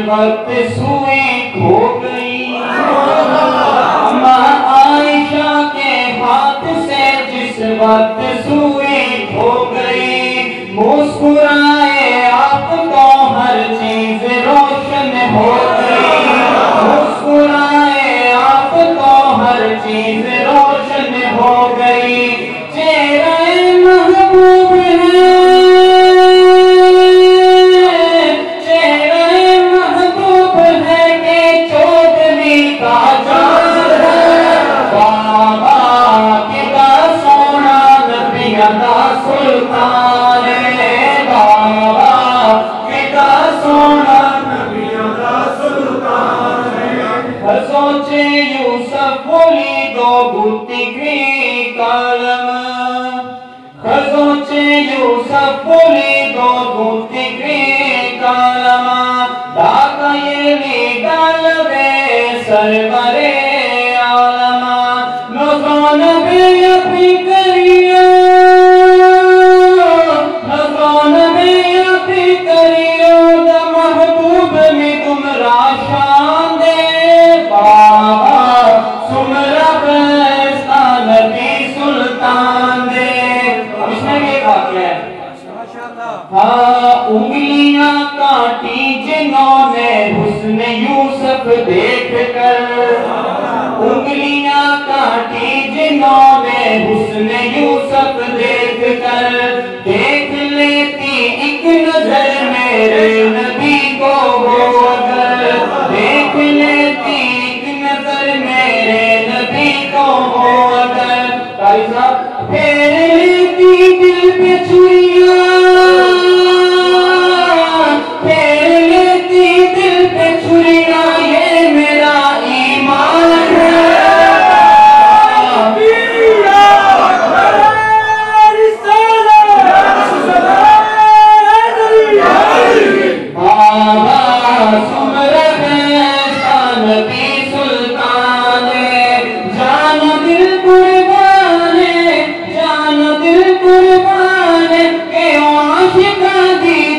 وقت سوئی کھو گئی اماں عائشہ کے ہاتھ سے جس وقت سوئی کھو گئی مسکرائے آپ تو ہر چیز روشن ہو گئی مسکرائے آپ تو ہر چیز روشن ہو گئی چہرہ محبوب ہے انگلیاں کاٹی جنہوں نے حسن یوسف دیکھ کر انگلیاں کاٹی جنہوں نے حسن یوسف دیکھ کر دیکھ لیتی ایک نظر میرے نبی کو وہ اگر دیکھ لیتی ایک نظر میرے نبی کو وہ اگر قاری صاحب پھیر لیتی دل پہ چھریاں جان دل قربان کے عاشق دی